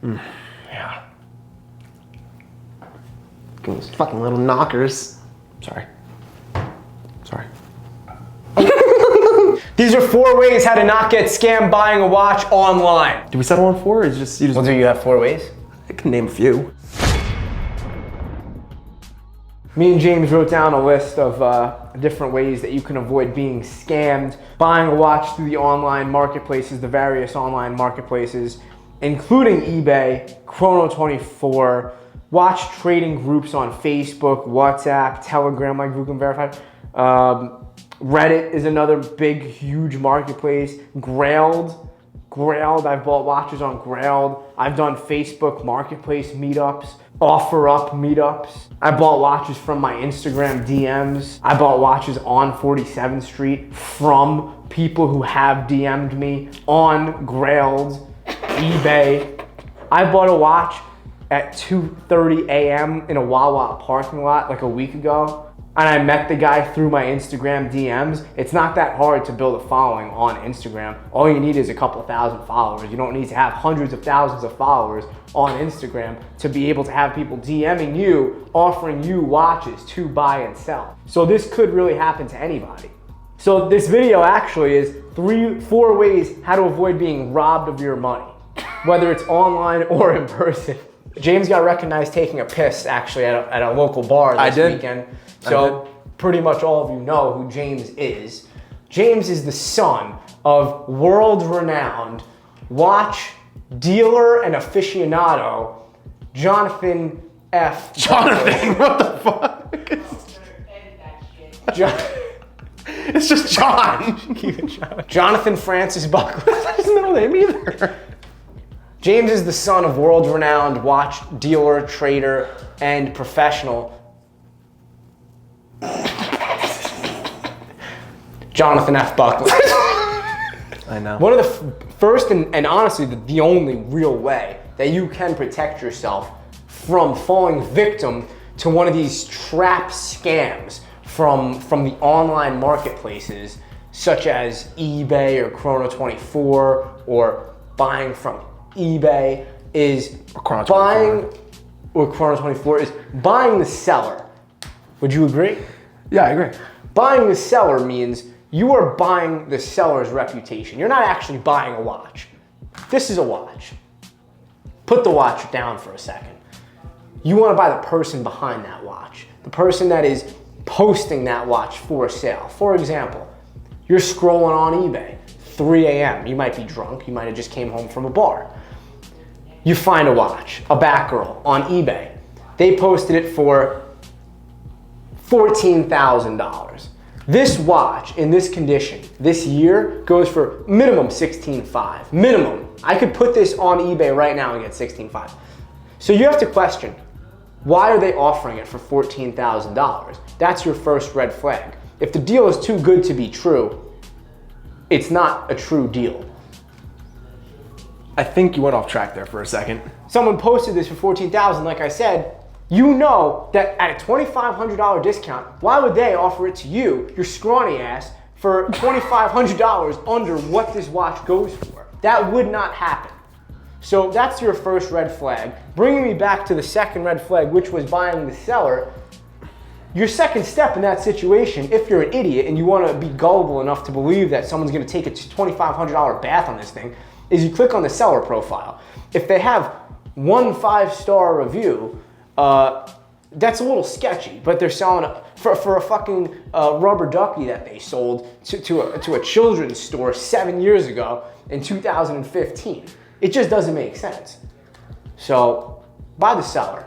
Yeah. Those fucking little knockers. Sorry. These are 4 ways how to not get scammed buying a watch online. Do we settle on 4 or is just you just... Well, do you have 4 ways? I can name a few. Me and James wrote down a list of different ways that you can avoid being scammed, buying a watch through the online marketplaces, the various online marketplaces, including eBay, Chrono24, watch trading groups on Facebook, WhatsApp, Telegram, like Vookum Verified. Reddit is another big, huge marketplace. Grailed, I've bought watches on Grailed. I've done Facebook marketplace meetups, OfferUp meetups. I bought watches from my Instagram DMs. I bought watches on 47th Street from people who have DM'd me on Grailed, eBay. I bought a watch at 2:30 a.m. in a Wawa parking lot like a week ago. And I met the guy through my Instagram DMs. It's not that hard to build a following on Instagram. All you need is a couple thousand followers. You don't need to have hundreds of thousands of followers on Instagram to be able to have people DMing you, offering you watches to buy and sell. So this could really happen to anybody. So this video actually is 4 ways how to avoid being robbed of your money, whether it's online or in person. James got recognized taking a piss actually at a local bar this weekend. So pretty much all of you know who James is. James is the son of world-renowned watch dealer and aficionado, Jonathan F. Jonathan, what the fuck? It's just John. Keep it John. Jonathan Francis Buckley. That's his middle name either. James is the son of world-renowned watch dealer, trader, and professional Jonathan F. Buckley. I know. One of the first and honestly the only real way that you can protect yourself from falling victim to one of these trap scams from the online marketplaces such as eBay or Chrono24 or buying from eBay is Chrono24 is buying the seller. Would you agree? Yeah, I agree. Buying the seller means you are buying the seller's reputation. You're not actually buying a watch. This is a watch. Put the watch down for a second. You want to buy the person behind that watch, the person that is posting that watch for sale. For example, you're scrolling on eBay, 3 a.m. You might be drunk. You might have just came home from a bar. You find a watch, a Batgirl on eBay. They posted it for $14,000. This watch in this condition, this year, goes for minimum $16,500. Minimum. I could put this on eBay right now and get $16,500. So you have to question, why are they offering it for $14,000? That's your first red flag. If the deal is too good to be true, it's not a true deal. I think you went off track there for a second. Someone posted this for $14,000, like I said. You know that at a $2,500 discount, why would they offer it to you, your scrawny ass, for $2,500 under what this watch goes for? That would not happen. So that's your first red flag. Bringing me back to the second red flag, which was buying the seller. Your second step in that situation, if you're an idiot and you want to be gullible enough to believe that someone's going to take a $2,500 bath on this thing, is you click on the seller profile. If they have 1 5-star review, that's a little sketchy, but they're selling for a fucking rubber ducky that they sold to a children's store 7 years ago in 2015. It just doesn't make sense. So buy the seller.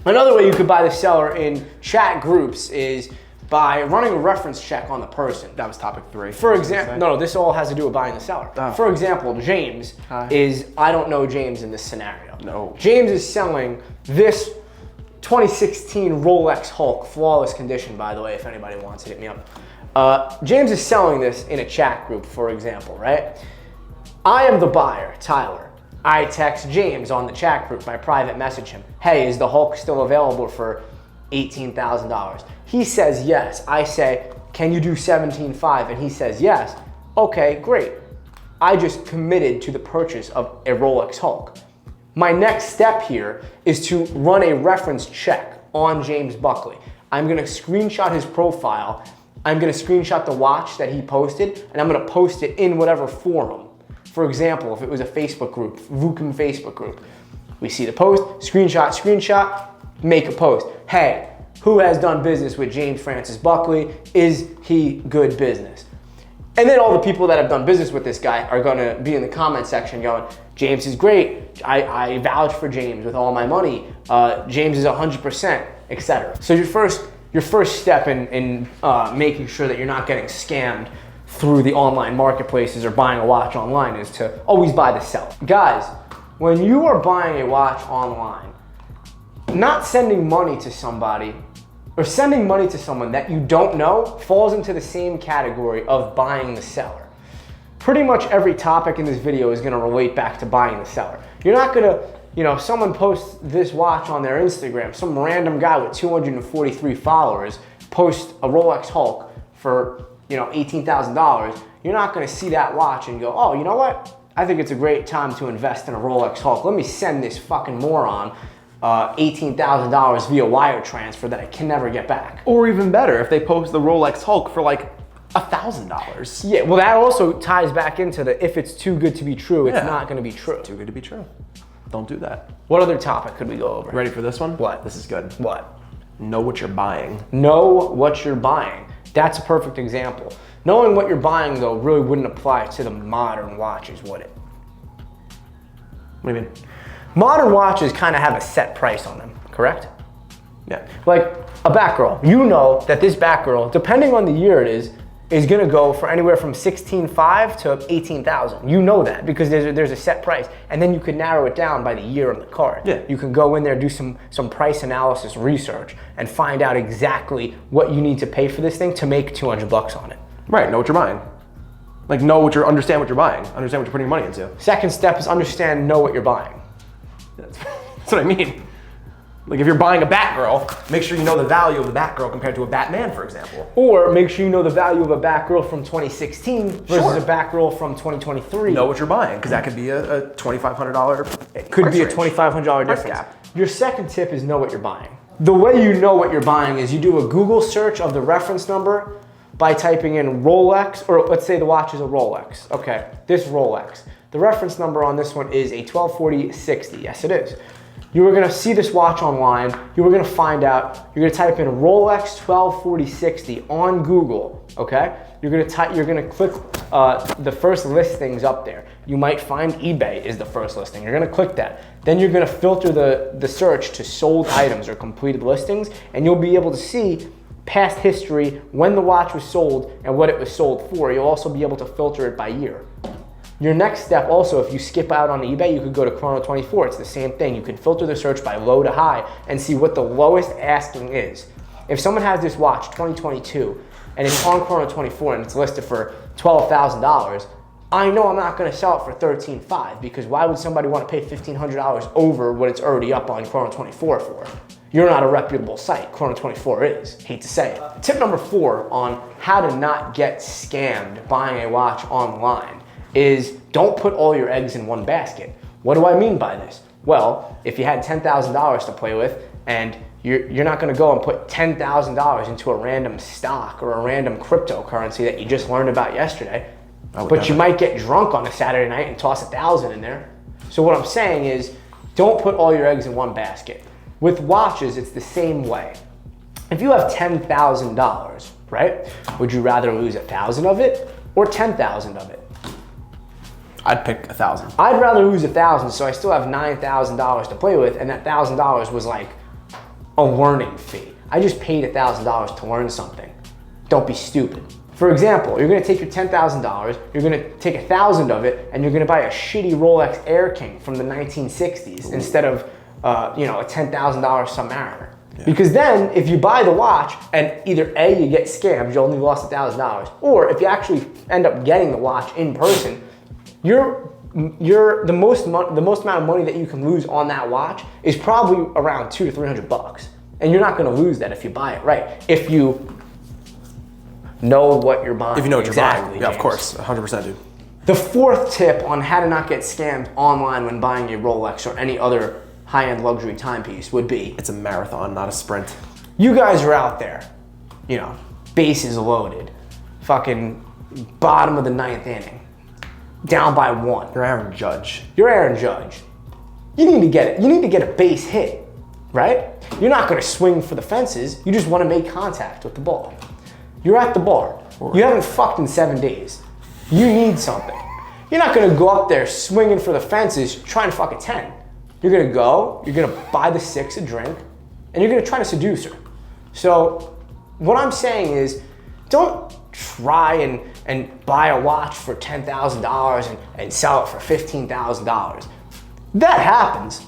Another way you could buy the seller in chat groups is by running a reference check on the person. That was topic 3. For example, no, this all has to do with buying the seller. Oh. For example, James I don't know James in this scenario. No. James is selling this 2016 Rolex Hulk, flawless condition, by the way, if anybody wants to hit me up. James is selling this in a chat group, for example, right? I am the buyer, Tyler. I text James on the chat group, I private message him. Hey, is the Hulk still available for $18,000? He says yes. I say, can you do $17,500? And he says yes. Okay, great. I just committed to the purchase of a Rolex Hulk. My next step here is to run a reference check on James Buckley. I'm gonna screenshot his profile. I'm gonna screenshot the watch that he posted, and I'm gonna post it in whatever forum. For example, if it was a Facebook group, Vookum Facebook group, we see the post, screenshot, make a post. Hey, who has done business with James Francis Buckley? Is he good business? And then all the people that have done business with this guy are gonna be in the comment section going, James is great. I vouch for James with all my money. James is 100%, etc. So your first step in making sure that you're not getting scammed through the online marketplaces or buying a watch online is to always buy the seller. Guys, when you are buying a watch online, not sending money to somebody or sending money to someone that you don't know falls into the same category of buying the seller. Pretty much every topic in this video is gonna relate back to buying the seller. You're not gonna, someone posts this watch on their Instagram, some random guy with 243 followers posts a Rolex Hulk for, $18,000. You're not gonna see that watch and go, oh, you know what? I think it's a great time to invest in a Rolex Hulk. Let me send this fucking moron $18,000 via wire transfer that I can never get back. Or even better, if they post the Rolex Hulk for like $1,000. Yeah, well that also ties back into the if it's too good to be true, it's not gonna be true. Too good to be true. Don't do that. What other topic could we go over? Ready for this one? What? This is good. What? Know what you're buying. Know what you're buying. That's a perfect example. Knowing what you're buying though really wouldn't apply to the modern watches, would it? What do you mean? Modern watches kind of have a set price on them, correct? Yeah. Like a Batgirl. You know that this Batgirl, depending on the year it is gonna go for anywhere from $16,500 to $18,000. You know that because there's a set price. And then you could narrow it down by the year on the card. Yeah. You can go in there, do some price analysis research and find out exactly what you need to pay for this thing to make $200 on it. Right, know what you're buying. Like understand what you're buying. Understand what you're putting your money into. Second step is know what you're buying. That's what I mean. Like if you're buying a Batgirl, make sure you know the value of the Batgirl compared to a Batman, for example. Or make sure you know the value of a Batgirl from 2016 versus Sure. a Batgirl from 2023. Know what you're buying, because that could be a $2,500. It could be a $2,500 Price difference. gap. Your second tip is know what you're buying. The way you know what you're buying is you do a Google search of the reference number by typing in Rolex, or let's say the watch is a Rolex. Okay, this Rolex. The reference number on this one is a 124060. Yes, it is. You are gonna see this watch online. You are gonna find out. You're gonna type in Rolex 124060 on Google. Okay. You're gonna click the first listings up there. You might find eBay is the first listing. You're gonna click that. Then you're gonna filter the search to sold items or completed listings, and you'll be able to see past history, when the watch was sold and what it was sold for. You'll also be able to filter it by year. Your next step also, if you skip out on eBay, you could go to Chrono24. It's the same thing. You can filter the search by low to high and see what the lowest asking is. If someone has this watch, 2022, and it's on Chrono24 and it's listed for $12,000, I know I'm not gonna sell it for $13,500 because why would somebody wanna pay $1,500 over what it's already up on Chrono24 for? You're not a reputable site. Chrono24 is, hate to say it. Tip number 4 on how to not get scammed buying a watch online is don't put all your eggs in one basket. What do I mean by this? Well, if you had $10,000 to play with and you're not gonna go and put $10,000 into a random stock or a random cryptocurrency that you just learned about yesterday, but you might get drunk on a Saturday night and toss $1,000 in there. So what I'm saying is don't put all your eggs in one basket. With watches, it's the same way. If you have $10,000, right? Would you rather lose 1,000 of it or 10,000 of it? I'd pick 1,000. I'd rather lose 1,000, so I still have $9,000 to play with, and that $1,000 was like a learning fee. I just paid $1,000 to learn something. Don't be stupid. For example, you're gonna take your $10,000, you're gonna take 1,000 of it, and you're gonna buy a shitty Rolex Air King from the 1960s instead of a $10,000 Submariner. Yeah. Because then if you buy the watch and either A, you get scammed, you only lost $1,000, or if you actually end up getting the watch in person, the most amount of money that you can lose on that watch is probably around $200 to $300. And you're not gonna lose that if you buy it right. If you know what you're buying. If you know what you're buying. Yeah, James. of course, 100%, dude. The fourth tip on how to not get scammed online when buying a Rolex or any other high-end luxury timepiece would be, It's a marathon, not a sprint. you guys are out there, you know, bases loaded, fucking bottom of the ninth inning, down by 1. You're Aaron Judge. You're Aaron Judge. You need to get it. You need to get a base hit, right? You're not going to swing for the fences. You just want to make contact with the ball. You're at the bar. You haven't fucked in 7 days. You need something. You're not going to go up there swinging for the fences trying to fuck a 10. You're going to go, you're going to buy the 6 a drink, and you're going to try to seduce her. So what I'm saying is, don't try and buy a watch for $10,000 and sell it for $15,000. That happens,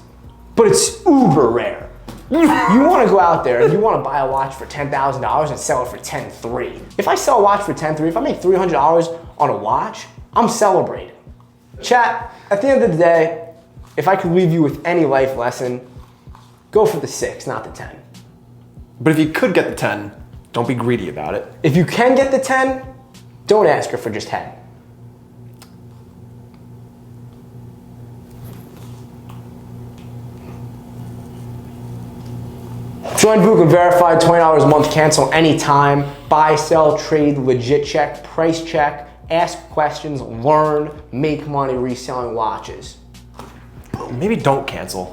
but it's uber rare. You want to go out there and you want to buy a watch for $10,000 and sell it for $10,300. If I sell a watch for $10,300, if I make $300 on a watch, I'm celebrating. Chat, at the end of the day, if I could leave you with any life lesson, go for the 6, not the 10. But if you could get the 10, don't be greedy about it. If you can get the 10, don't ask her for just 10. Join Vookum Verified, $20 a month, cancel anytime. Buy, sell, trade, legit check, price check, ask questions, learn, make money reselling watches. Maybe don't cancel.